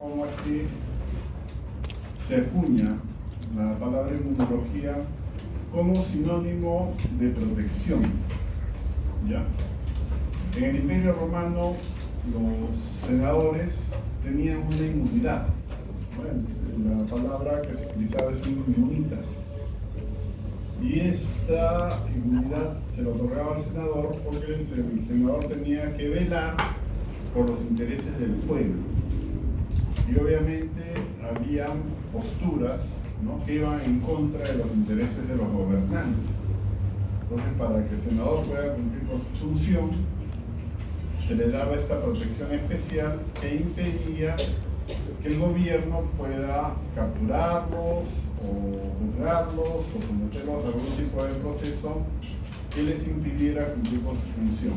Cómo es que se acuña la palabra inmunología como sinónimo de protección, ¿ya? En el Imperio Romano los senadores tenían una inmunidad. Bueno, la palabra que se utilizaba es inmunitas. Y esta inmunidad se la otorgaba al senador porque el senador tenía que velar por los intereses del pueblo. Y obviamente habían posturas, ¿no?, que iban en contra de los intereses de los gobernantes. Entonces, para que el senador pueda cumplir con su función, se le daba esta protección especial que impedía que el gobierno pueda capturarlos o juzgarlos o someterlos a algún tipo de proceso que les impidiera cumplir con su función.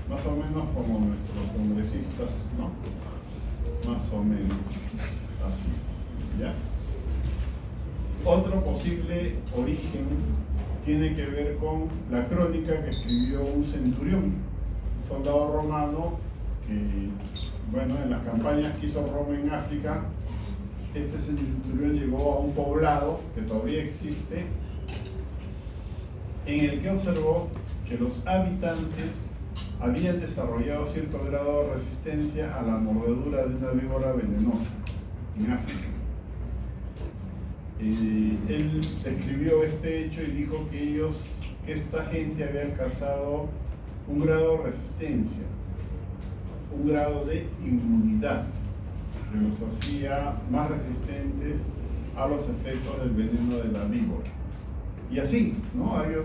Más o menos como nuestros congresistas, ¿no? Más o menos así, ¿ya? Otro posible origen tiene que ver con la crónica que escribió un centurión, un soldado romano que, bueno, en las campañas que hizo Roma en África, este centurión llegó a un poblado que todavía existe, en el que observó que los habitantes habían desarrollado cierto grado de resistencia a la mordedura de una víbora venenosa en África. Él describió este hecho y dijo que esta gente había alcanzado un grado de resistencia, un grado de inmunidad que los hacía más resistentes a los efectos del veneno de la víbora. Y así, ¿no? Hay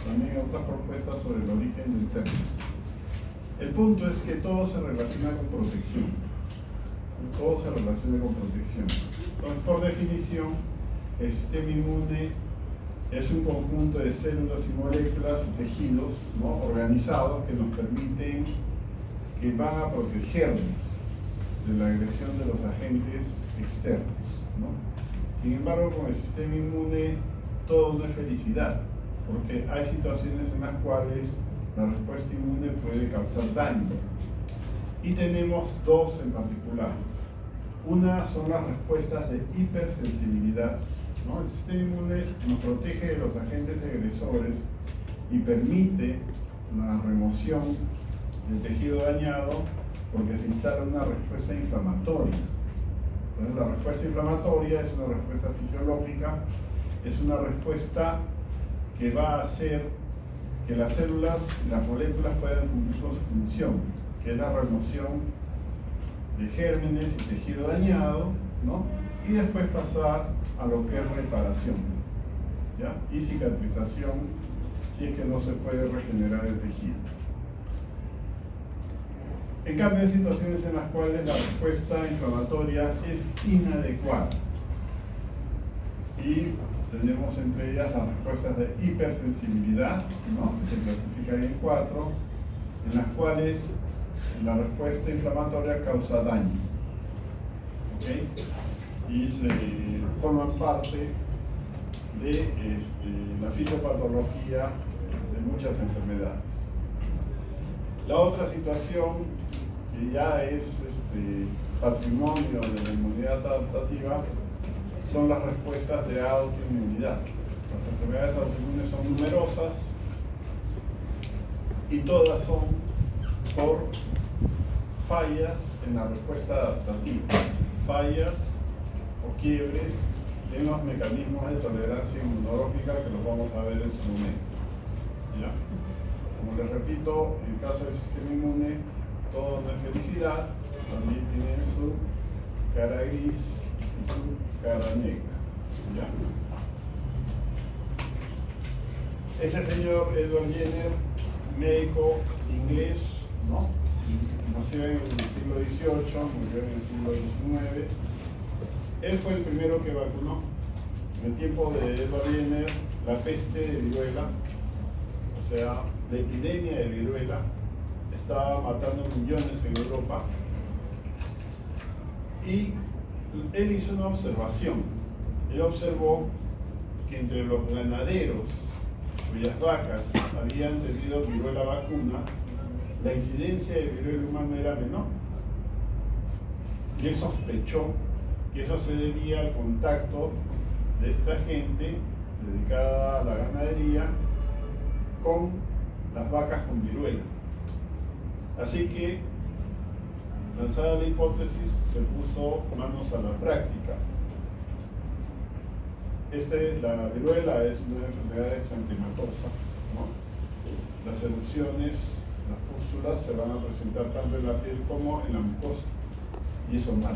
también otras propuestas sobre el origen del término. El punto es que todo se relaciona con protección. Todo se relaciona con protección. Entonces, por definición, el sistema inmune es un conjunto de células y moléculas y tejidos, ¿no?, organizados que nos permiten, que van a protegernos de la agresión de los agentes externos, ¿no? Sin embargo, con el sistema inmune todo no es felicidad, porque hay situaciones en las cuales la respuesta inmune puede causar daño. Y tenemos dos en particular. Una son las respuestas de hipersensibilidad, ¿no? El sistema inmune nos protege de los agentes agresores y permite la remoción del tejido dañado porque se instala una respuesta inflamatoria. Entonces, la respuesta inflamatoria es una respuesta fisiológica, es una respuesta que va a hacer que las células y las moléculas puedan cumplir con su función, que es la remoción de gérmenes y tejido dañado, ¿no? Y después pasar a lo que es reparación, ¿ya? Y cicatrización si es que no se puede regenerar el tejido. En cambio, hay situaciones en las cuales la respuesta inflamatoria es inadecuada. Y tenemos entre ellas las respuestas de hipersensibilidad, ¿no?, que se clasifican en 4, en las cuales la respuesta inflamatoria causa daño, ¿okay?, y se forman parte de la fisiopatología de muchas enfermedades. La otra situación, que ya es patrimonio de la inmunidad adaptativa, son las respuestas de autoinmunidad. Las enfermedades autoinmunes son numerosas y todas son por fallas en la respuesta adaptativa, fallas o quiebres en los mecanismos de tolerancia inmunológica que los vamos a ver en su momento, ¿ya? Como les repito, en el caso del sistema inmune, todo no es felicidad, también tiene su cara gris y su cara negra, ¿ya? Ese señor Edward Jenner, médico inglés, ¿no?, nació en el siglo XVIII, murió en el siglo XIX. Él fue el primero que vacunó. En el tiempo de Edward Jenner, la peste de viruela, o sea, la epidemia de viruela, estaba matando millones en Europa. Y él hizo una observación. Él observó que entre los ganaderos cuyas vacas habían tenido viruela vacuna, la incidencia de viruela humana era menor. y él sospechó que eso se debía al contacto de esta gente dedicada a la ganadería con las vacas con viruela. Así que, lanzada la hipótesis, se puso manos a la práctica. La viruela es una enfermedad exantematosa, ¿no? Las erupciones, las pústulas se van a presentar tanto en la piel como en la mucosa, y eso mata.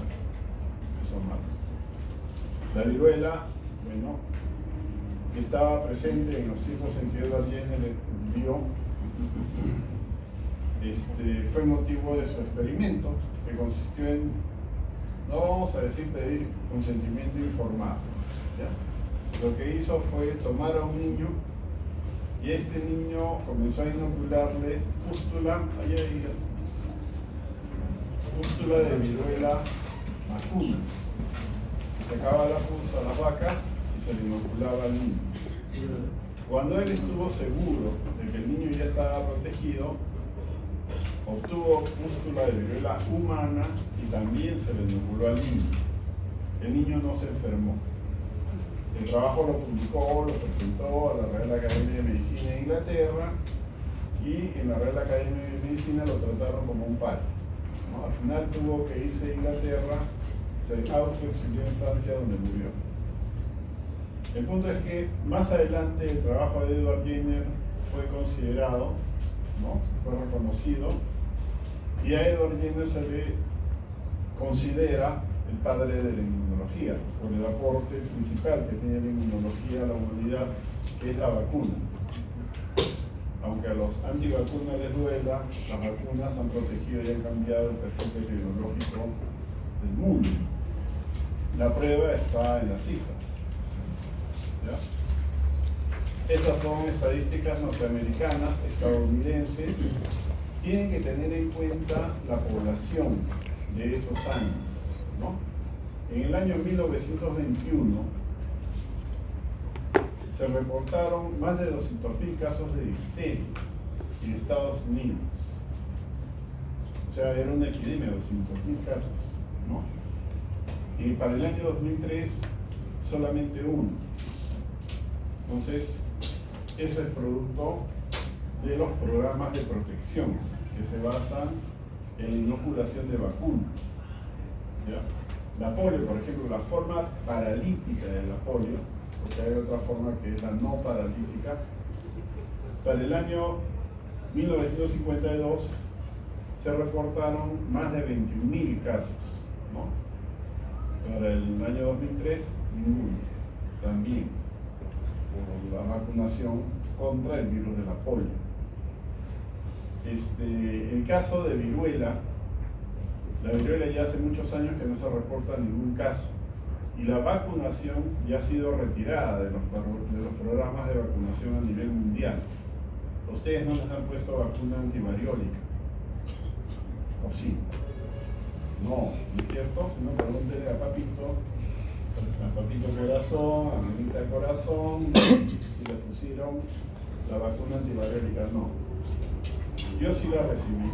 La viruela, bueno, que estaba presente en los tiempos en que Edward Jenner vivió, fue motivo de su experimento, que consistió en, no vamos a decir pedir consentimiento informado, ¿ya? Lo que hizo fue tomar a un niño y este niño comenzó a inocularle pústula de viruela vacuna. Sacaba la pus a las vacas y se le inoculaba al niño. Cuando él estuvo seguro de que el niño ya estaba protegido, obtuvo pústula de viruela humana y también se le inoculó al niño. El niño no se enfermó. El trabajo lo publicó, lo presentó a la Real Academia de Medicina de Inglaterra y en la Real Academia de Medicina lo trataron como un padre, ¿no? Al final tuvo que irse a Inglaterra, se autoexilió en Francia donde murió. El punto es que más adelante el trabajo de Edward Jenner fue considerado, ¿no? Fue reconocido y a Edward Jenner se le considera el padre de la inmunología, por el aporte principal que tiene la inmunología a la humanidad, que es la vacuna. Aunque a los antivacunas les duela, las vacunas han protegido y han cambiado el perfil epidemiológico del mundo. La prueba está en las cifras, ¿ya? Estas son estadísticas norteamericanas, estadounidenses. Tienen que tener en cuenta la población de esos años, ¿no? En el año 1921 se reportaron más de 200.000 casos de difteria en Estados Unidos. O sea, era una epidemia de 200.000 casos, ¿no? Y para el año 2003 solamente uno. Entonces, eso es producto de los programas de protección que se basan en la inoculación de vacunas, ¿ya? La polio, por ejemplo, la forma paralítica de la polio, porque hay otra forma que es la no paralítica. Para el año 1952 se reportaron más de 21.000 casos, ¿no? Para el año 2003, ninguno, también por la vacunación contra el virus de la polio. El caso de viruela, la viruela ya hace muchos años que no se reporta ningún caso y la vacunación ya ha sido retirada de los programas de vacunación a nivel mundial. Ustedes no les han puesto vacuna antivariólica, ¿o sí? No, ¿no es cierto? Si no, pregúntenle a Papito Corazón, a Mamita Corazón, si le pusieron la vacuna antivariólica. No, yo sí la recibí.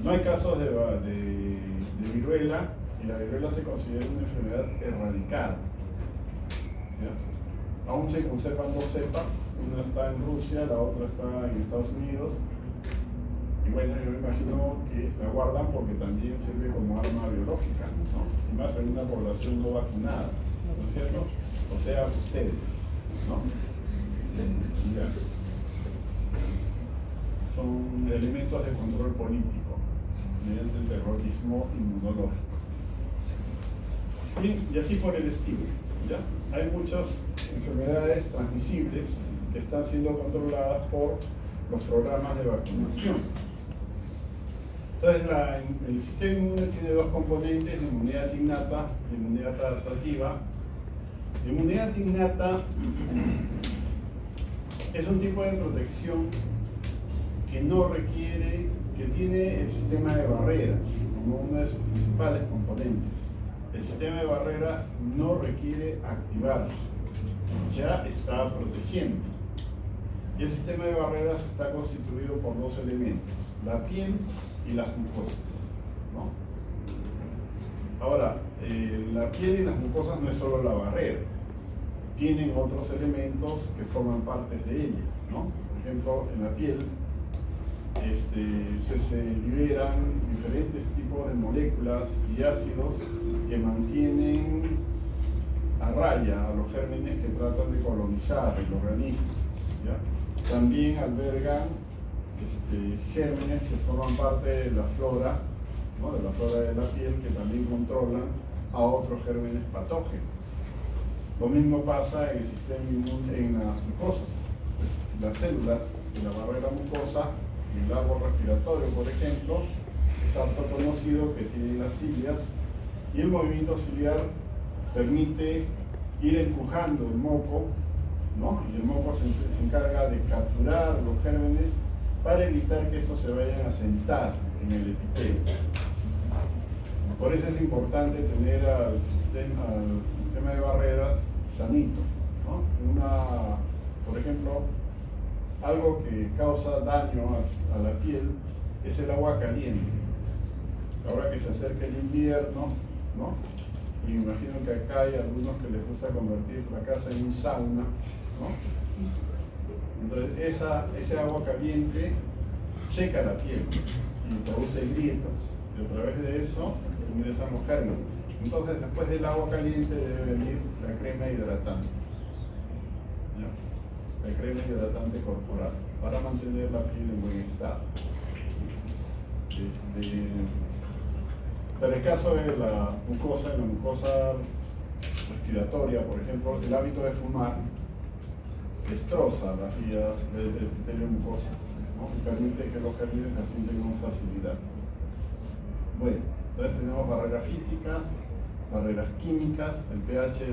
No hay casos de viruela y la viruela se considera una enfermedad erradicada, ¿ya? Aún se conservan dos cepas, una está en Rusia, la otra está en Estados Unidos. Y bueno, yo me imagino que la guardan porque también sirve como arma biológica, ¿no? Y más en una población no vacunada, ¿no es cierto? O sea, ustedes, ¿no? Ya. Son elementos de control político mediante el terrorismo inmunológico. Y así por el estilo, ¿ya? Hay muchas enfermedades transmisibles que están siendo controladas por los programas de vacunación. Entonces, el sistema inmune tiene dos componentes, la inmunidad innata y la inmunidad adaptativa. La inmunidad innata es un tipo de protección que no requiere, que tiene el sistema de barreras como uno de sus principales componentes. El sistema de barreras no requiere activarse, ya está protegiendo. Y el sistema de barreras está constituido por dos elementos, la piel y las mucosas. Ahora, la piel y las mucosas no es solo la barrera, tienen otros elementos que forman parte de ella, ¿no? Por ejemplo, en la piel se liberan diferentes tipos de moléculas y ácidos que mantienen a raya a los gérmenes que tratan de colonizar el organismo, ¿ya? También albergan gérmenes que forman parte de la flora, ¿no? De la flora de la piel, que también controlan a otros gérmenes patógenos. Lo mismo pasa en el sistema inmune, en las mucosas. Las células de la barrera mucosa, en el árbol respiratorio, por ejemplo, es harto conocido que tienen las cilias, y el movimiento ciliar permite ir empujando el moco, ¿no? Y el moco se encarga de capturar los gérmenes para evitar que estos se vayan a sentar en el epitelio. Por eso es importante tener al sistema de barreras sanito, ¿no? Por ejemplo, algo que causa daño a la piel es el agua caliente. Ahora que se acerca el invierno, ¿no? Y me imagino que acá hay algunos que les gusta convertir la casa en un sauna, ¿no? Entonces ese agua caliente seca la piel y produce grietas, y a través de eso ingresan los gérmenes. Entonces, después del agua caliente debe venir la crema hidratante, ¿ya? La crema hidratante corporal, para mantener la piel en buen estado. Pero en el caso de la mucosa, en la mucosa respiratoria, por ejemplo, el hábito de fumar destroza las vías del epitelio mucoso, ¿no? Y permite que los gérmenes asciendan con facilidad. Bueno, entonces tenemos barreras físicas, barreras químicas. El pH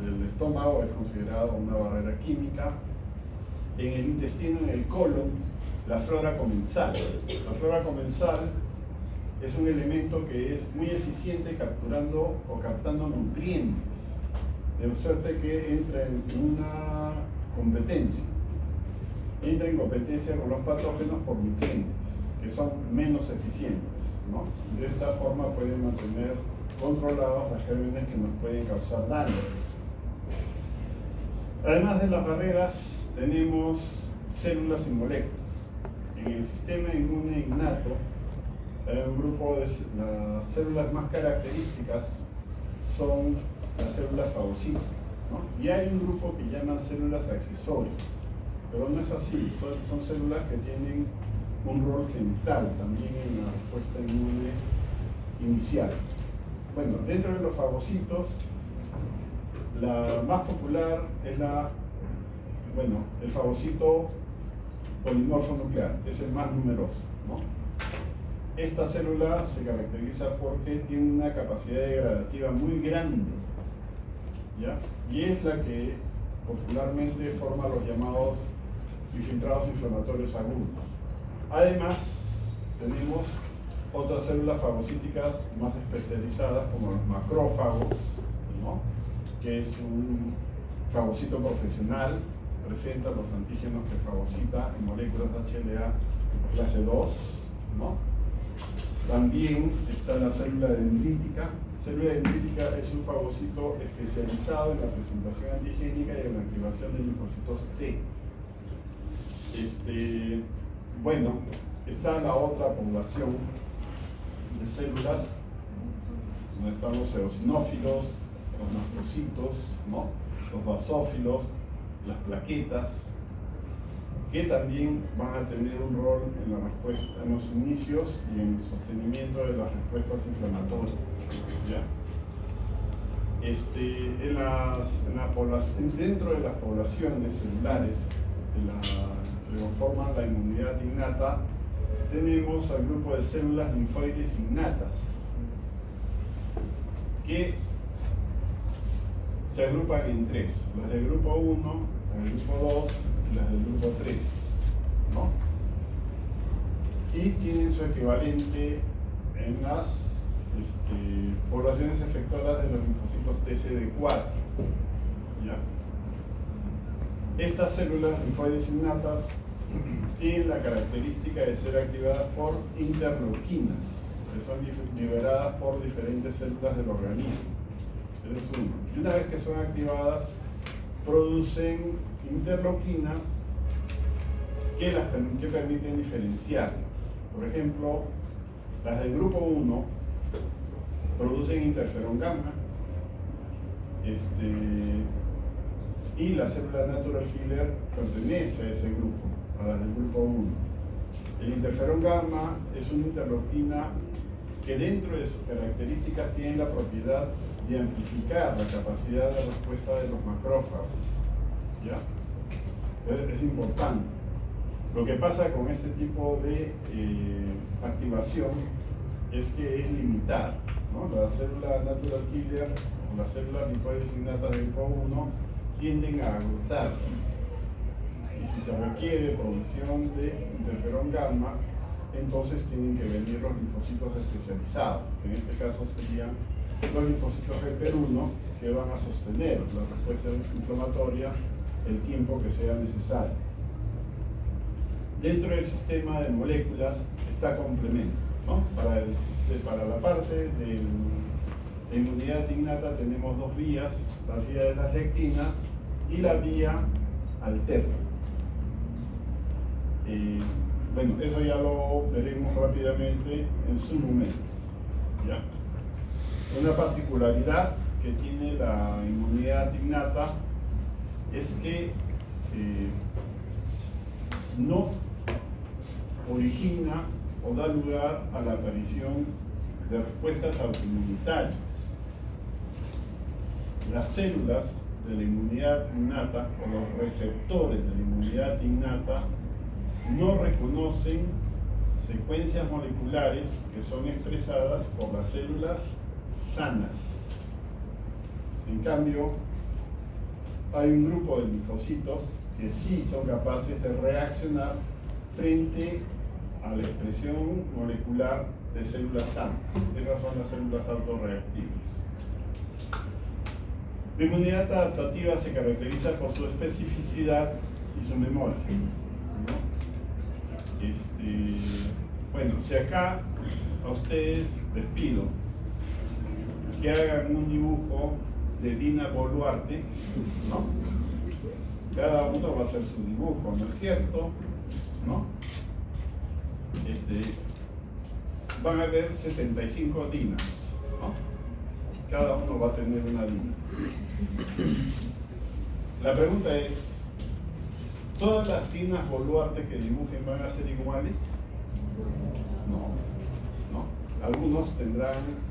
del estómago es considerado una barrera química. En el intestino, en el colon, la flora comensal. La flora comensal es un elemento que es muy eficiente capturando o captando nutrientes, de suerte que entra en una competencia. Entra en competencia con los patógenos por nutrientes, que son menos eficientes, ¿no? De esta forma pueden mantener controlados los gérmenes que nos pueden causar daño. Además de las barreras, tenemos células y moléculas. En el sistema inmune innato, hay un grupo de las células más características son las células fagocitas, ¿no? Y hay un grupo que llaman células accesorias, pero no es así, son células que tienen un rol central también en la respuesta inmune inicial. Bueno, dentro de los fagocitos, la más popular es el fagocito polimorfo nuclear, es el más numeroso, ¿no? Esta célula se caracteriza porque tiene una capacidad degradativa muy grande, ¿ya? Y es la que popularmente forma los llamados infiltrados inflamatorios agudos. Además, tenemos otras células fagocíticas más especializadas, como los macrófagos, ¿no? Que es un fagocito profesional, presenta los antígenos que fagocita en moléculas HLA clase 2, ¿no? También está la célula dendrítica. La célula dendrítica es un fagocito especializado en la presentación antigénica y en la activación de linfocitos T. Bueno, está la otra población de células, donde están los eosinófilos, los mastrocitos, ¿no? Los basófilos, las plaquetas, que también van a tener un rol en la respuesta, en los inicios y en el sostenimiento de las respuestas inflamatorias, ¿ya? Dentro de las poblaciones celulares que conforman la inmunidad innata, tenemos al grupo de células linfoides innatas, que se agrupan en tres: las del grupo 1, las del grupo 2 y las del grupo 3, ¿no? Y tienen su equivalente en las poblaciones efectoras de los linfocitos TCD4, ¿ya? Estas células linfoides innatas tienen la característica de ser activadas por interleuquinas, que son liberadas por diferentes células del organismo. Ese es uno. Y una vez que son activadas, producen interleuquinas que permiten diferenciarlas. Por ejemplo, las del grupo 1 producen interferón gamma, y la célula natural killer pertenece a ese grupo, a las del grupo 1. El interferón gamma es una interleuquina que dentro de sus características tiene la propiedad de amplificar la capacidad de respuesta de los macrófagos. ¿Ya? Es importante. Lo que pasa con este tipo de activación es que es limitada, ¿no? La célula natural killer o las células linfoides innatas del grupo 1 tienden a agotarse. Y si se requiere producción de interferón gamma, entonces tienen que venir los linfocitos especializados, que en este caso serían los linfocitos Helper-1, que van a sostener la respuesta inflamatoria el tiempo que sea necesario. Dentro del sistema de moléculas está complemento, ¿no? Para la parte de la inmunidad innata tenemos dos vías, la vía de las lectinas y la vía alterna. Bueno, eso ya lo veremos rápidamente en su momento, ¿ya? Una particularidad que tiene la inmunidad innata es que no origina o da lugar a la aparición de respuestas autoinmunitarias. Las células de la inmunidad innata o los receptores de la inmunidad innata no reconocen secuencias moleculares que son expresadas por las células sanas. En cambio, hay un grupo de linfocitos que sí son capaces de reaccionar frente a la expresión molecular de células sanas. Esas son las células autorreactivas. La inmunidad adaptativa se caracteriza por su especificidad y su memoria, ¿no? Bueno, si acá a ustedes les pido que hagan un dibujo de Dina Boluarte, ¿no? Cada uno va a hacer su dibujo, ¿no es cierto? ¿No? Van a haber 75 dinas, ¿no? Cada uno va a tener una dina. La pregunta es, ¿todas las dinas Boluarte que dibujen van a ser iguales? No, no. Algunos tendrán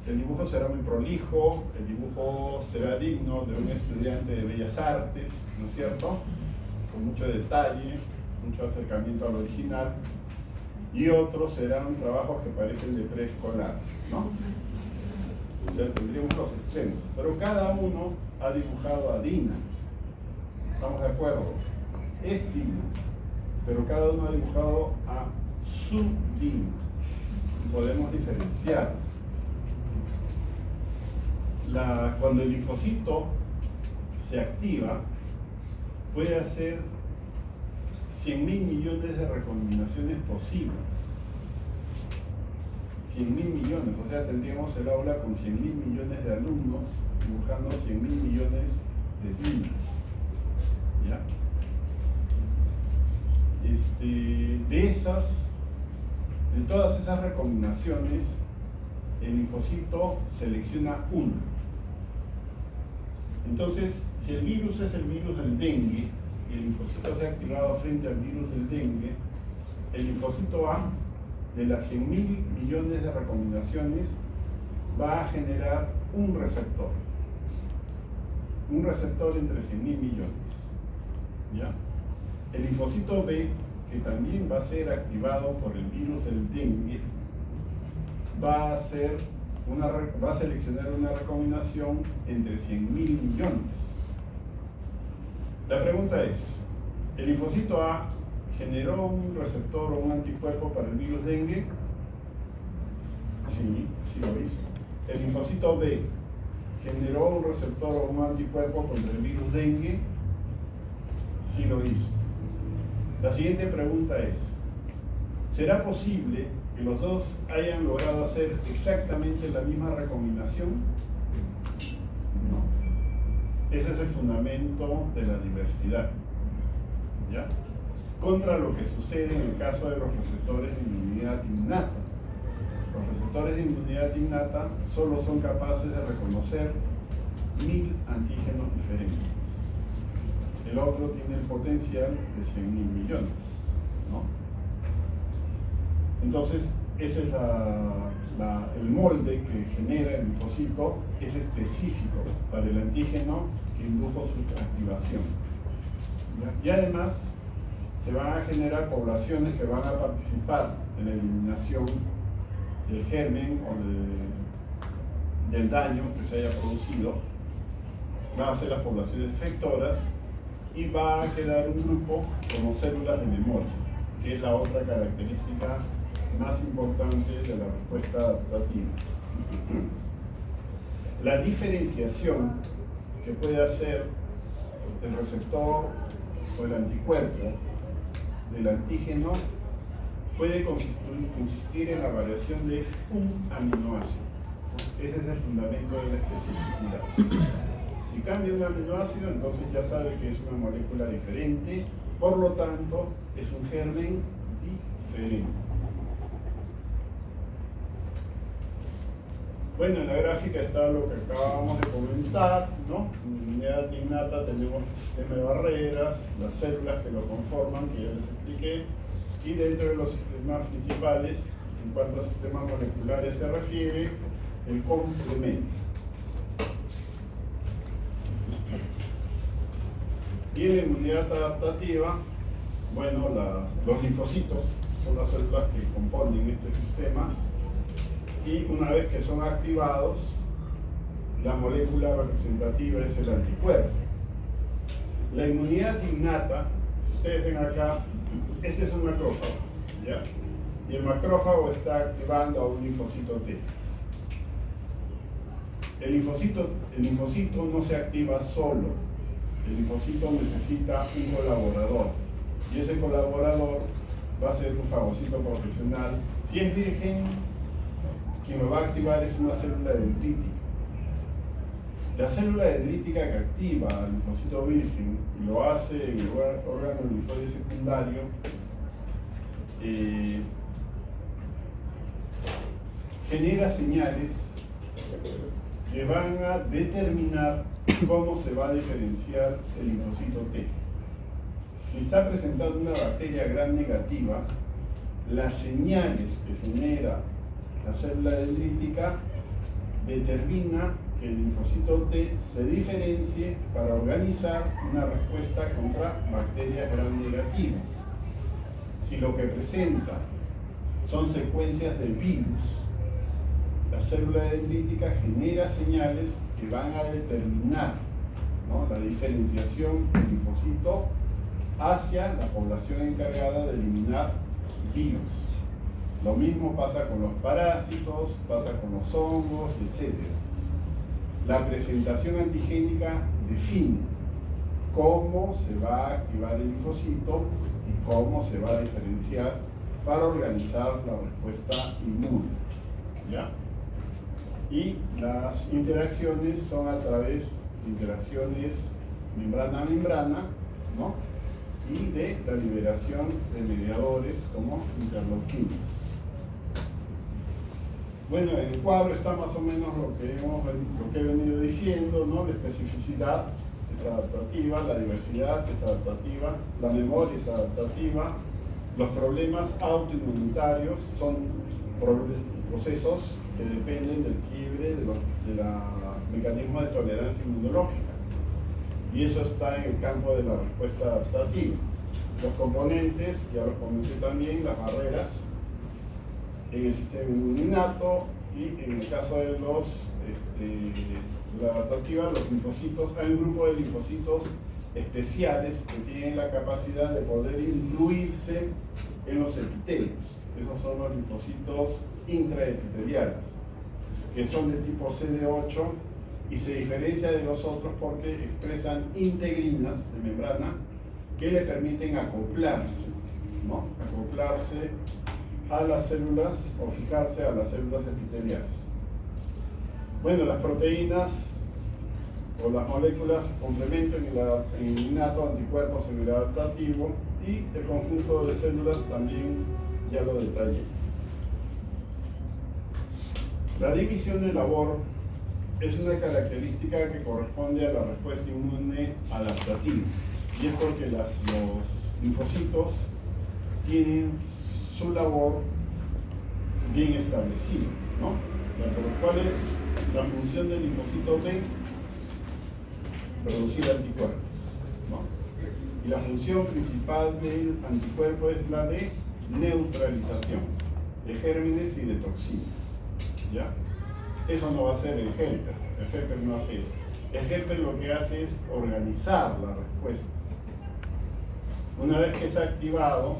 el dibujo será muy prolijo, el dibujo será digno de un estudiante de Bellas Artes, ¿no es cierto? Con mucho detalle, mucho acercamiento al original, y otros serán trabajos que parecen de preescolar, ¿no? Ya tendríamos los extremos, pero cada uno ha dibujado a Dina, ¿estamos de acuerdo? Es Dina, pero cada uno ha dibujado a su Dina. Podemos diferenciar. Cuando el linfocito se activa, puede hacer 100.000 millones de recombinaciones posibles. 100.000 millones, o sea, tendríamos el aula con 100.000 millones de alumnos dibujando 100.000 millones de dinas. ¿Ya? De todas esas recombinaciones, el linfocito selecciona una. Entonces, si el virus es el virus del dengue, y el linfocito se ha activado frente al virus del dengue, el linfocito A, de las 100.000 millones de recombinaciones, va a generar un receptor. Un receptor entre 100.000 millones. ¿Ya? El linfocito B, que también va a ser activado por el virus del dengue, va a seleccionar una recombinación entre 100.000 millones. La pregunta es, ¿el linfocito A generó un receptor o un anticuerpo para el virus dengue? Sí, sí lo hizo. ¿El linfocito B generó un receptor o un anticuerpo contra el virus dengue? Sí lo hizo. La siguiente pregunta es, ¿Será posible que los dos hayan logrado hacer exactamente la misma recombinación? No. Ese es el fundamento de la diversidad, ¿ya? Contra lo que sucede en el caso de los receptores de inmunidad innata. Los receptores de inmunidad innata solo son capaces de reconocer 1000 antígenos diferentes. El otro tiene el potencial de 100.000 millones, ¿no? Entonces, ese es el molde que genera el linfocito, es específico para el antígeno que indujo su activación, ¿ya? Y además, se van a generar poblaciones que van a participar en la eliminación del germen o del daño que se haya producido. Van a ser las poblaciones efectoras y va a quedar un grupo como células de memoria, que es la otra característica más importante de la respuesta adaptativa. La diferenciación que puede hacer el receptor o el anticuerpo del antígeno puede consistir en la variación de un aminoácido. Ese es el fundamento de la especificidad. Si cambia un aminoácido, entonces ya sabe que es una molécula diferente, por lo tanto, es un germen diferente. Bueno, en la gráfica está lo que acabamos de comentar, ¿no? En inmunidad innata tenemos el sistema de barreras, las células que lo conforman, que ya les expliqué, y dentro de los sistemas principales, en cuanto a sistemas moleculares se refiere, el complemento. Y en la inmunidad adaptativa, bueno, los linfocitos son las células que componen este sistema, y una vez que son activados, la molécula representativa es el anticuerpo. La inmunidad innata, si ustedes ven acá, este es un macrófago, ¿ya? Y el macrófago está activando a un linfocito T. El linfocito no se activa solo. El linfocito necesita un colaborador. Y ese colaborador va a ser un fagocito profesional. Si es virgen, quien lo va a activar es una célula dendrítica. La célula dendrítica que activa al linfocito virgen y lo hace en el órgano linfoide secundario, genera señales que van a determinar cómo se va a diferenciar el linfocito T. Si está presentando una bacteria gram negativa, las señales que genera la célula dendrítica determina que el linfocito T se diferencie para organizar una respuesta contra bacterias gram negativas. Si lo que presenta son secuencias de virus, la célula dendrítica genera señales que van a determinar, ¿no?, la diferenciación del linfocito hacia la población encargada de eliminar virus. Lo mismo pasa con los parásitos, pasa con los hongos, etc. La presentación antigénica define cómo se va a activar el linfocito y cómo se va a diferenciar para organizar la respuesta inmune, ¿ya? Y las interacciones son a través de interacciones membrana a membrana, ¿no?, y de la liberación de mediadores como interleuquinas. Bueno, en el cuadro está más o menos lo que he venido diciendo, ¿no? La especificidad es adaptativa, la diversidad es adaptativa, la memoria es adaptativa, los problemas autoinmunitarios son procesos que dependen del quiebre del mecanismo de tolerancia inmunológica. Y eso está en el campo de la respuesta adaptativa. Los componentes, ya los comenté también, las barreras en el sistema inmuninato, y en el caso de la adaptativa, los linfocitos, hay un grupo de linfocitos especiales que tienen la capacidad de poder incluirse en los epitelios. Esos son los linfocitos intraepiteliales, que son de tipo CD8 y se diferencia de los otros porque expresan integrinas de membrana que le permiten acoplarse, ¿no?, acoplarse a las células o fijarse a las células epiteliales. Bueno, las proteínas o las moléculas complementan el innato anticuerpo celular adaptativo, y el conjunto de células también ya lo detallé. La división de labor es una característica que corresponde a la respuesta inmune adaptativa, y es porque los linfocitos tienen su labor bien establecida, ¿no? ¿Cuál es la función del linfocito B? Producir anticuerpos, ¿no? Y la función principal del anticuerpo es la de neutralización de gérmenes y de toxinas, ¿ya? Eso no va a ser el helper no hace eso. El helper lo que hace es organizar la respuesta. Una vez que se ha activado,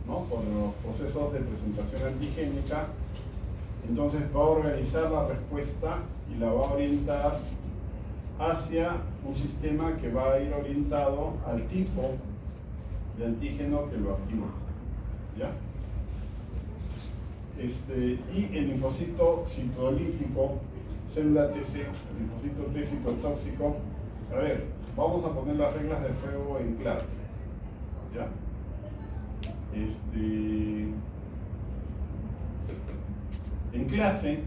¿no?, por los procesos de presentación antigénica, entonces va a organizar la respuesta y la va a orientar hacia un sistema que va a ir orientado al tipo de antígeno que lo activa, ¿ya? Y el linfocito citolítico, célula TC, el linfocito T citotóxico, a ver, vamos a poner las reglas del juego en claro, ¿ya? En clase,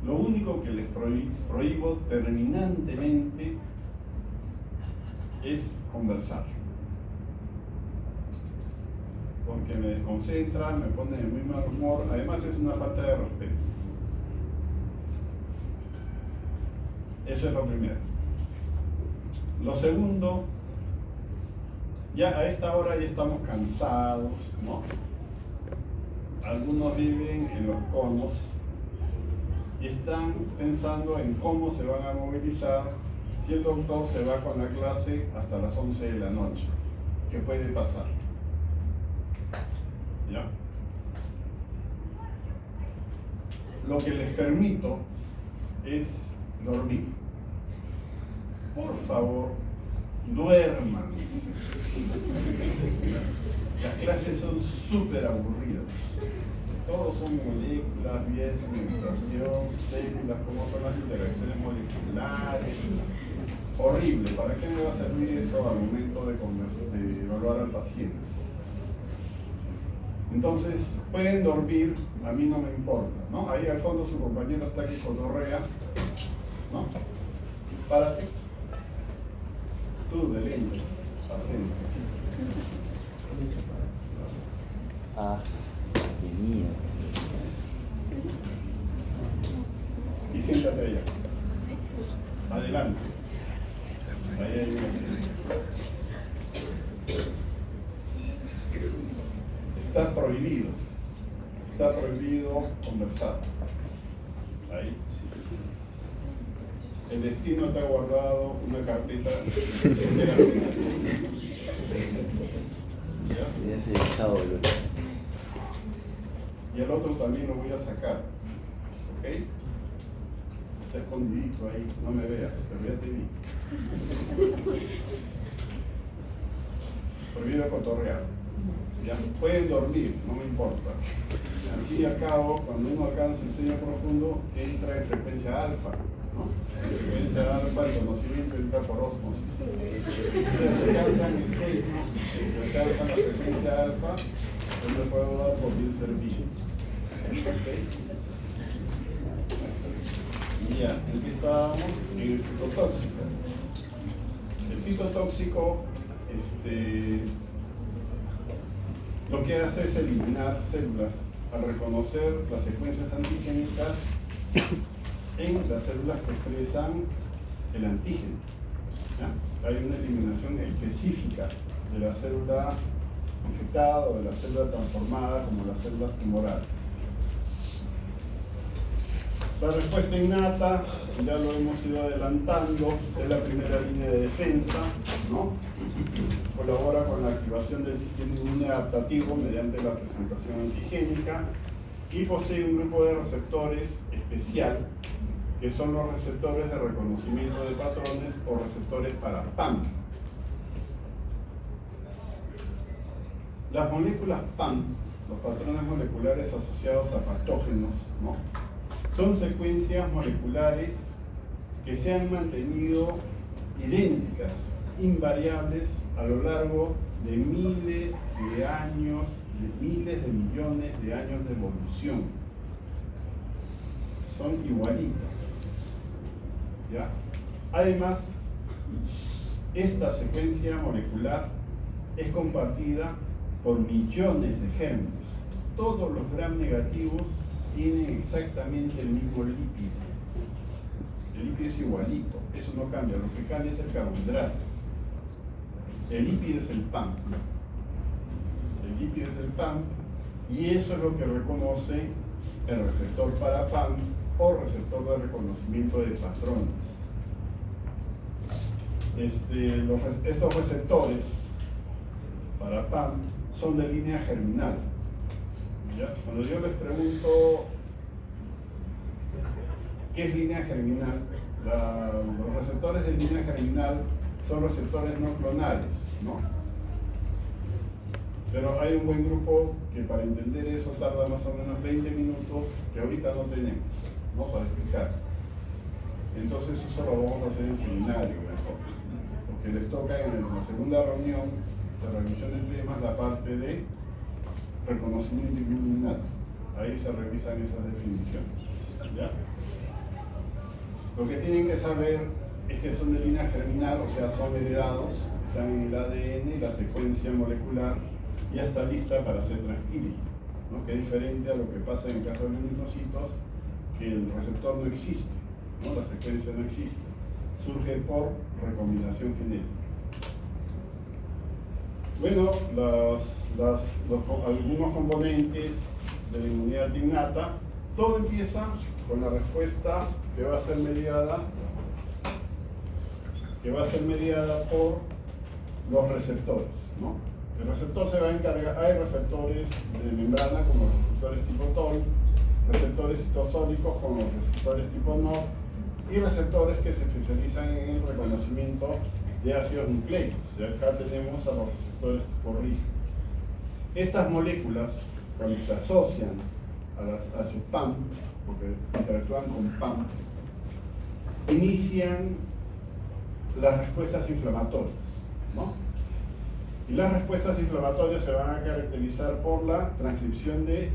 lo único que les prohíbo terminantemente es conversar, porque me desconcentra, me pone de muy mal humor, además es una falta de respeto. Eso es lo primero. Lo segundo, ya a esta hora ya estamos cansados, ¿no? Algunos viven en los conos y están pensando en cómo se van a movilizar si el doctor se va con la clase hasta las 11 de la noche. ¿Qué puede pasar? ¿Ya? Lo que les permito es dormir. Por favor, duerman. Las clases son súper aburridas. Todos son moléculas, vías de señalización, células, cómo son las interacciones moleculares. Horrible. ¿Para qué me va a servir eso al momento de evaluar al paciente? Entonces, pueden dormir, a mí no me importa, ¿no? Ahí al fondo su compañero está que cotorrea, ¿no? Párate. Tú de lente, paciente. Ah, qué miedo. Y siéntate allá. Adelante. Ahí hay una silla. Está prohibido conversar. Ahí. El destino te ha guardado una carpeta entera. Ya se ha echado el otro. Y el otro también lo voy a sacar. ¿Ok? Está escondidito ahí, no me veas, pero ya te vi. Prohibido cotorrear. Ya pueden dormir, no me importa. Al fin y al cabo, cuando uno alcanza el sueño profundo, entra en frecuencia alfa, ¿no? En frecuencia alfa, el conocimiento entra por ósmosis. Ustedes alcanzan el sueño, alcanzan la frecuencia alfa, yo me puedo dar por bien servido. ¿Okay? Y ya, ¿en qué estábamos? En el citotóxico. El citotóxico, lo que hace es eliminar células al reconocer las secuencias antigénicas en las células que expresan el antígeno. ¿Ya? Hay una eliminación específica de la célula infectada o de la célula transformada como las células tumorales. La respuesta innata, ya lo hemos ido adelantando, es la primera línea de defensa, ¿no? Colabora con la activación del sistema inmune adaptativo mediante la presentación antigénica y posee un grupo de receptores especial que son los receptores de reconocimiento de patrones o receptores para PAM. Las moléculas PAM, los patrones moleculares asociados a patógenos, ¿no? Son secuencias moleculares que se han mantenido idénticas, invariables, a lo largo de miles de años, de miles de millones de años de evolución. Son igualitas, ¿ya? Además, esta secuencia molecular es compartida por millones de gérmenes. Todos los gram negativos tienen exactamente el mismo lípido. El lípido es igualito, eso no cambia, lo que cambia es el carbohidrato. El lípido es el PAM. El lípido es el PAM y eso es lo que reconoce el receptor para PAM o receptor de reconocimiento de patrones. Estos receptores para PAM son de línea germinal. ¿Ya? Cuando yo les pregunto ¿qué es línea germinal? Los receptores de línea germinal son receptores no clonales, ¿no? Pero hay un buen grupo que para entender eso tarda más o menos 20 minutos que ahorita no tenemos, ¿no? Para explicar. Entonces eso lo vamos a hacer en seminario mejor, porque les toca en la segunda reunión de revisión de temas la parte de reconocimiento innato. Ahí se revisan esas definiciones, ¿ya? Lo que tienen que saber es que son de línea germinal, o sea, son heredados, están en el ADN, la secuencia molecular ya está lista para ser transcrita, ¿no? Que es diferente a lo que pasa en el caso de los linfocitos, que el receptor no existe, ¿no? La secuencia no existe, surge por recombinación genética. Bueno, algunos componentes de la inmunidad innata, todo empieza con la respuesta que va a ser mediada por los receptores, ¿no? El receptor se va a encargar, hay receptores de membrana como los receptores tipo TOL, receptores citosólicos como los receptores tipo NOD y receptores que se especializan en el reconocimiento de ácidos nucleicos. Y acá tenemos a los receptores tipo RIG. Estas moléculas, cuando se asocian a su PAM, porque interactúan con PAM, inician las respuestas inflamatorias, ¿no? Y las respuestas inflamatorias se van a caracterizar por la transcripción de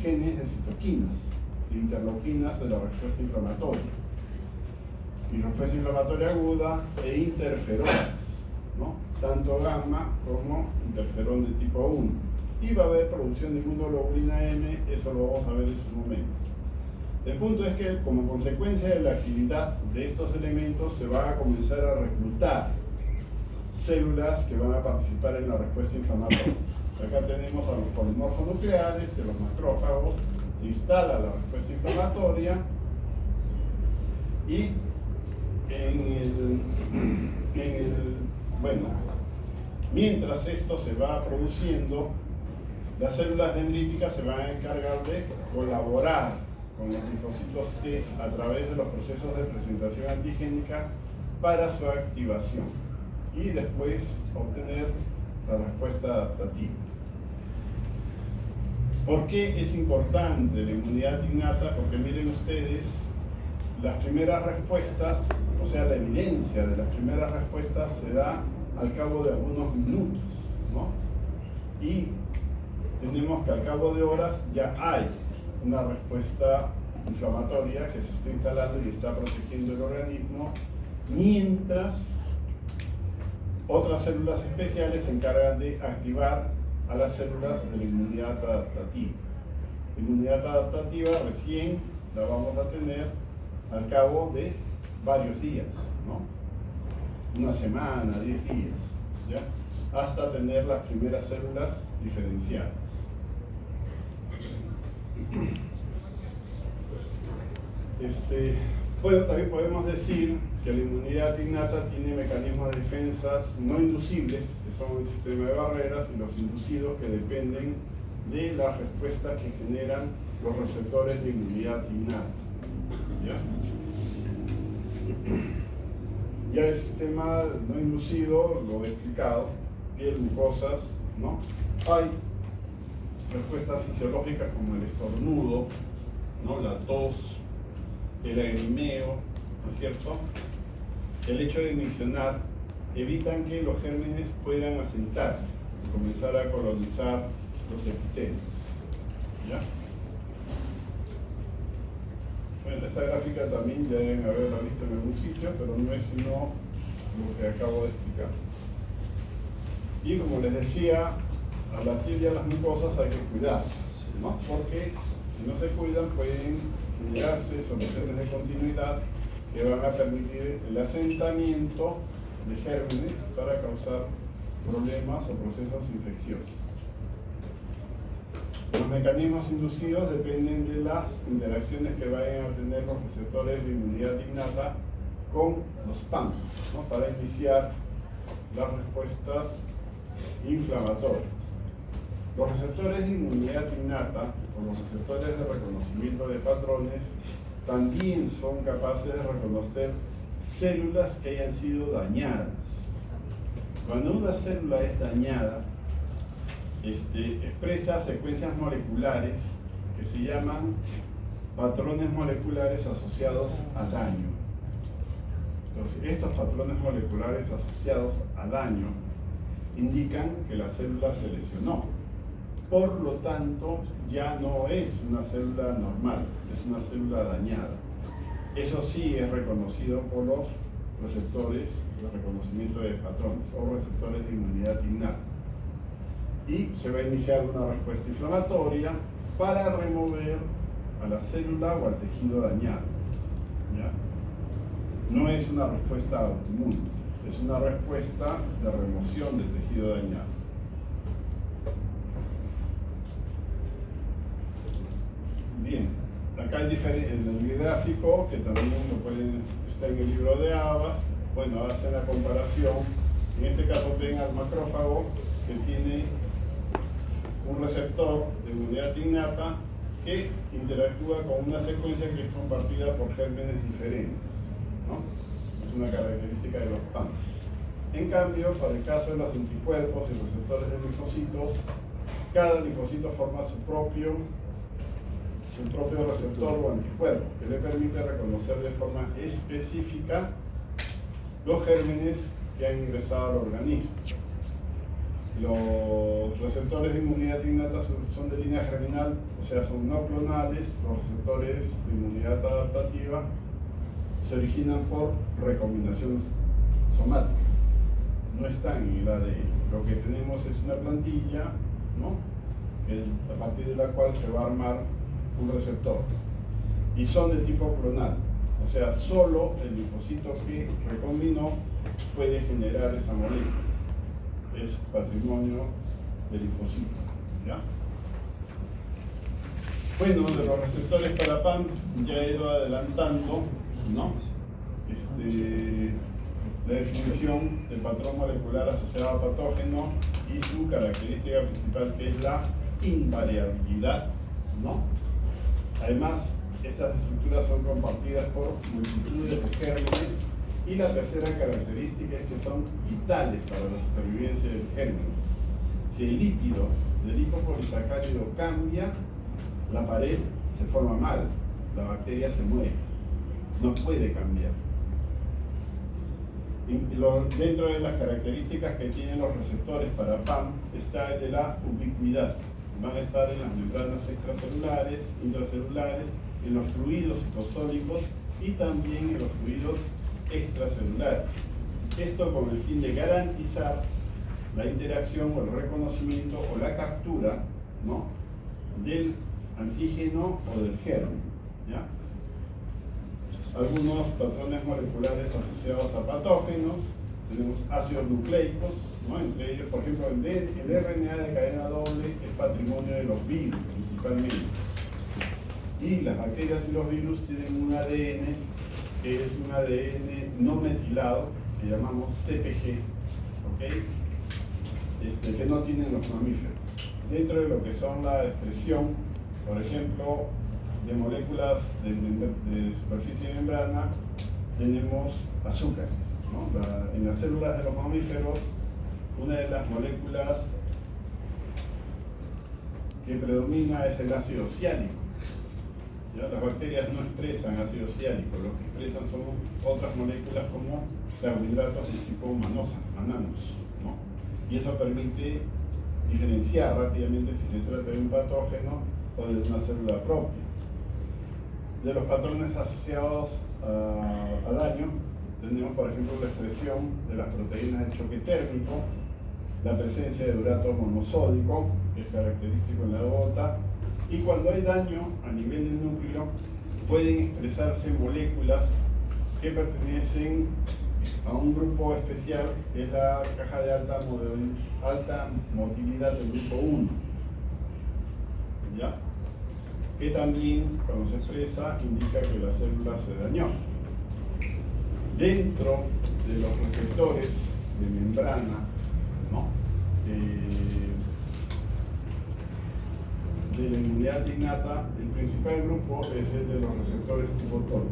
genes de citoquinas, de interleuquinas de la respuesta inflamatoria, y respuesta inflamatoria aguda e interferonas, ¿no? Tanto gamma como interferón de tipo 1. Y va a haber producción de inmunoglobulina M, eso lo vamos a ver en su momento. El punto es que como consecuencia de la actividad de estos elementos se van a comenzar a reclutar células que van a participar en la respuesta inflamatoria. Acá tenemos a los polimorfonucleares, de los macrófagos, se instala la respuesta inflamatoria y mientras esto se va produciendo, las células dendríticas se van a encargar de colaborar con los linfocitos T a través de los procesos de presentación antigénica para su activación y después obtener la respuesta adaptativa. ¿Por qué es importante la inmunidad innata? Porque miren ustedes, las primeras respuestas, o sea, la evidencia de las primeras respuestas se da al cabo de algunos minutos, ¿no? Y tenemos que al cabo de horas ya hay una respuesta inflamatoria que se está instalando y está protegiendo el organismo, mientras otras células especiales se encargan de activar a las células de la inmunidad adaptativa. La inmunidad adaptativa recién la vamos a tener al cabo de varios días, ¿no? Una semana, 10 días, ¿ya? Hasta tener las primeras células diferenciadas. Bueno, también podemos decir que la inmunidad innata tiene mecanismos de defensas no inducibles, que son el sistema de barreras, y los inducidos, que dependen de las respuestas que generan los receptores de inmunidad innata. ¿Ya? Ya el sistema no inducido lo he explicado, piel, mucosas, ¿no? hay respuestas fisiológicas como el estornudo, ¿no? La tos, el lagrimeo, ¿no es cierto? El hecho de miccionar evitan que los gérmenes puedan asentarse y comenzar a colonizar los epitelios. ¿Ya? Bueno, esta gráfica también ya deben haberla visto en algún sitio, pero no es sino lo que acabo de explicar. Y como les decía, a la piel y a las mucosas hay que cuidarse, ¿no? Porque si no se cuidan pueden generarse soluciones de continuidad que van a permitir el asentamiento de gérmenes para causar problemas o procesos infecciosos. Los mecanismos inducidos dependen de las interacciones que vayan a tener los receptores de inmunidad innata con los PAM, ¿no? Para iniciar las respuestas inflamatorias. Los receptores de inmunidad innata o los receptores de reconocimiento de patrones también son capaces de reconocer células que hayan sido dañadas. Cuando una célula es dañada, expresa secuencias moleculares que se llaman patrones moleculares asociados a daño. Entonces, estos patrones moleculares asociados a daño indican que la célula se lesionó. Por lo tanto, ya no es una célula normal, es una célula dañada. Eso sí es reconocido por los receptores de reconocimiento de patrones o receptores de inmunidad innata. Y se va a iniciar una respuesta inflamatoria para remover a la célula o al tejido dañado. ¿Ya? No es una respuesta autoinmune, es una respuesta de remoción del tejido dañado. Bien, acá en el gráfico, que también está en el libro de Abbas, bueno, hacen la comparación. En este caso ven al macrófago que tiene un receptor de inmunidad innata que interactúa con una secuencia que es compartida por gérmenes diferentes, ¿no? Es una característica de los PAM. En cambio, para el caso de los anticuerpos y receptores de linfocitos, cada linfocito forma su propio receptor o anticuerpo que le permite reconocer de forma específica los gérmenes que han ingresado al organismo. Los receptores de inmunidad innata son de línea germinal, o sea, son no clonales. Los receptores de inmunidad adaptativa se originan por recombinación somática, no están en el ADN. Lo que tenemos es una plantilla, ¿no? A partir de la cual se va a armar un receptor. Y son de tipo clonal, o sea, solo el linfocito que recombinó puede generar esa molécula. Es patrimonio del linfocito. ¿Ya? Bueno, de los receptores para PAM ya he ido adelantando, ¿no? La definición del patrón molecular asociado a patógeno y su característica principal, que es la invariabilidad, ¿no? Además, estas estructuras son compartidas por multitudes de gérmenes, y la tercera característica es que son vitales para la supervivencia del germen. Si el lípido del lipopolisacárido cambia, la pared se forma mal, la bacteria se muere, no puede cambiar. Dentro de las características que tienen los receptores para PAM está el de la ubicuidad. Van a estar en las membranas extracelulares, intracelulares, en los fluidos citosólicos y también en los fluidos extracelulares. Esto con el fin de garantizar la interacción o el reconocimiento o la captura, ¿no?, del antígeno o del germen. ¿Ya? Algunos patrones moleculares asociados a patógenos, tenemos ácidos nucleicos, ¿no? Entre ellos, por ejemplo, el RNA de cadena doble es patrimonio de los virus principalmente. Y las bacterias y los virus tienen un ADN que es un ADN no metilado, que llamamos CpG, ¿ok? Que no tienen los mamíferos. Dentro de lo que son la expresión, por ejemplo, de moléculas de superficie de membrana, tenemos azúcares, ¿no? En las células de los mamíferos, una de las moléculas que predomina es el ácido ciálico. ¿Ya? Las bacterias no expresan ácido ciálico, lo que expresan son otras moléculas como carbohidratos de tipo mananos, ¿no? Y eso permite diferenciar rápidamente si se trata de un patógeno o de una célula propia. De los patrones asociados a daño, tenemos por ejemplo la expresión de las proteínas de choque térmico, la presencia de urato monosódico, que es característico en la gota, y cuando hay daño a nivel del núcleo, pueden expresarse moléculas que pertenecen a un grupo especial, que es la caja de alta motilidad del grupo 1, ¿ya? Que también, cuando se expresa, indica que la célula se dañó. Dentro de los receptores de membrana, ¿no?, de la inmunidad innata, el principal grupo es el de los receptores tipo TOL.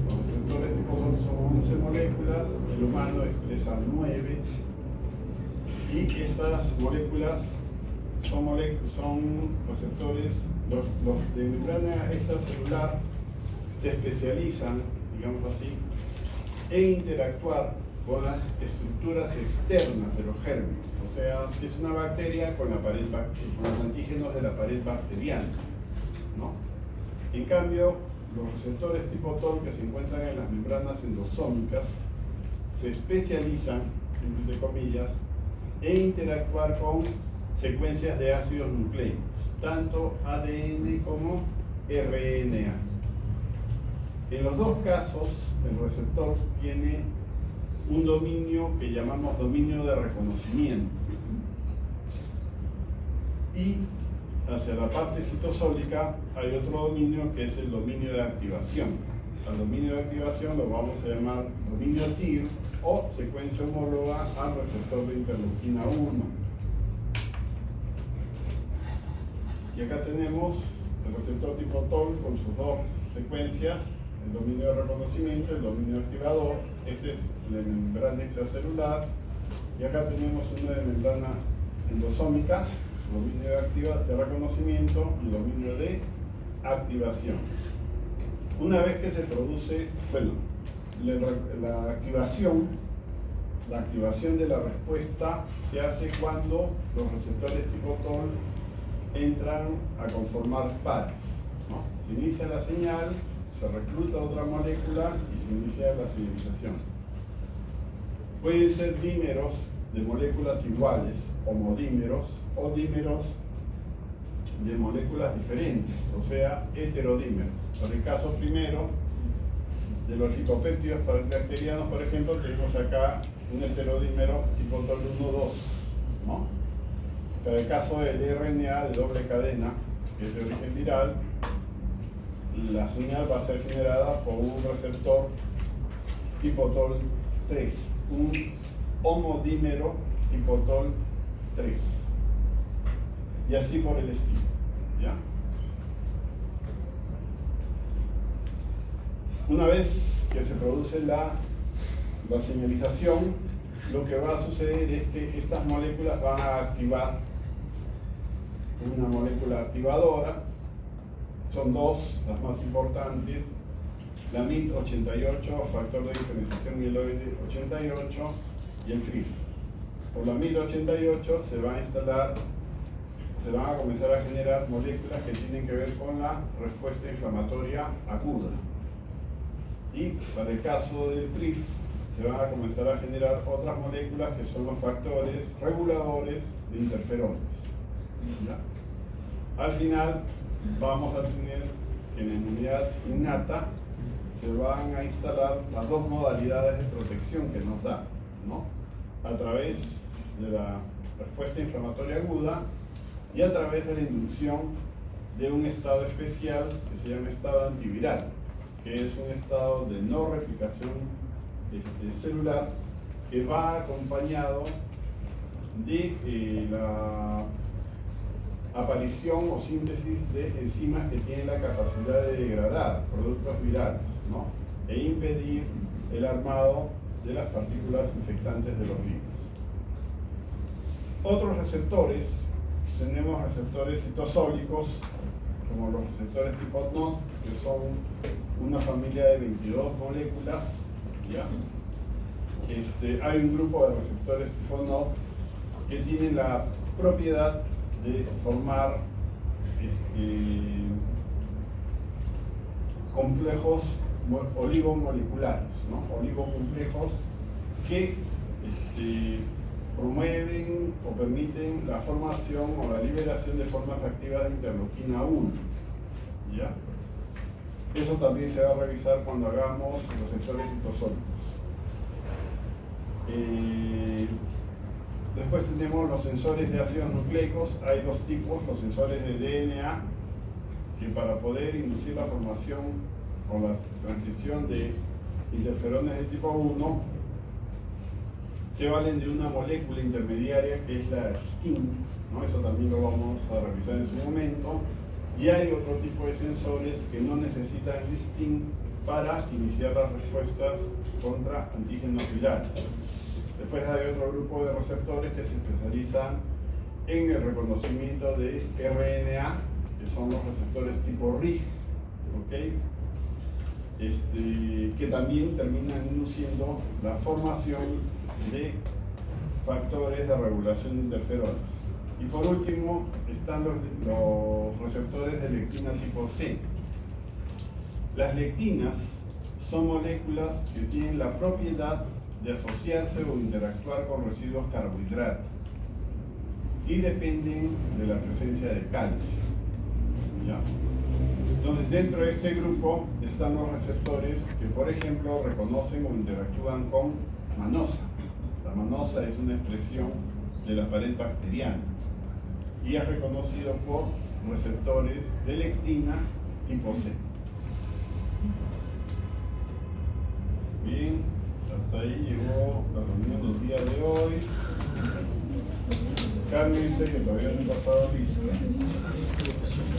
Los receptores tipo TOL son 11 moléculas, el humano expresa 9, y estas moléculas son receptores, los de membrana extracelular se especializan, digamos así, en interactuar con las estructuras externas de los gérmenes. O sea, si es una bacteria, con los antígenos de la pared bacteriana, ¿no? En cambio, los receptores tipo TOL que se encuentran en las membranas endosómicas se especializan, entre comillas, en interactuar con secuencias de ácidos nucleicos, tanto ADN como RNA. En los dos casos, el receptor tiene un dominio que llamamos dominio de reconocimiento. Y hacia la parte citosólica hay otro dominio que es el dominio de activación. Al dominio de activación lo vamos a llamar dominio TIR o secuencia homóloga al receptor de interleuquina 1. Y acá tenemos el receptor tipo TOL con sus dos secuencias, el dominio de reconocimiento, el dominio activador. Este es de membrana extracelular, y acá tenemos uno de membrana endosómica, dominio de reconocimiento y dominio de activación. Una vez que se produce, bueno, la activación de la respuesta se hace cuando los receptores tipo TOL entran a conformar pares, ¿no? Se inicia la señal, se recluta otra molécula y se inicia la señalización. Pueden ser dímeros de moléculas iguales, homodímeros, o dímeros de moléculas diferentes, o sea, heterodímeros. En el caso primero, de los lipopéptidos bacterianos, por ejemplo, tenemos acá un heterodímero tipo TOL 1,2, ¿no? Para el caso del RNA de doble cadena, que es de origen viral, la señal va a ser generada por un receptor tipo TOL 3, un homodímero tipo TOL 3, y así por el estilo, ¿ya? Una vez que se produce la señalización, lo que va a suceder es que estas moléculas van a activar una molécula activadora. Son dos las más importantes: la MIT88, factor de diferenciación mieloide 88, y el TRIF. Por la MIT88 se van a comenzar a generar moléculas que tienen que ver con la respuesta inflamatoria aguda. Y para el caso del TRIF, se van a comenzar a generar otras moléculas que son los factores reguladores de interferones, ¿ya? Al final vamos a tener que en la inmunidad innata se van a instalar las dos modalidades de protección que nos da, ¿no? A través de la respuesta inflamatoria aguda y a través de la inducción de un estado especial que se llama estado antiviral, que es un estado de no replicación celular, que va acompañado de la aparición o síntesis de enzimas que tienen la capacidad de degradar productos virales, ¿no?, e impedir el armado de las partículas infectantes de los virus. Otros receptores, tenemos receptores citosólicos, como los receptores tipo NOD, que son una familia de 22 moléculas, ¿ya? Hay un grupo de receptores tipo NOD que tienen la propiedad de formar complejos oligomoleculares, ¿no? Oligocomplejos que promueven o permiten la formación o la liberación de formas activas de interleuquina 1, ¿ya? Eso también se va a revisar cuando hagamos receptores citosólicos. Después tenemos los sensores de ácidos nucleicos. Hay dos tipos: los sensores de DNA, que para poder inducir la formación o la transcripción de interferones de tipo 1 se valen de una molécula intermediaria que es la STING, ¿no? Eso también lo vamos a revisar en su momento. Y hay otro tipo de sensores que no necesitan el STING para iniciar las respuestas contra antígenos virales. Después hay otro grupo de receptores que se especializan en el reconocimiento de RNA, que son los receptores tipo RIG, ¿okay? Que también terminan induciendo la formación de factores de regulación de interferones. Y por último están los receptores de lectina tipo C. Las lectinas son moléculas que tienen la propiedad de asociarse o interactuar con residuos carbohidratos y dependen de la presencia de calcio, ¿ya? Entonces, dentro de este grupo están los receptores que, por ejemplo, reconocen o interactúan con manosa. La manosa es una expresión de la pared bacteriana y es reconocido por receptores de lectina tipo C. Bien, hasta ahí llegó la reunión del día de hoy. Carmen dice que todavía no he pasado listo.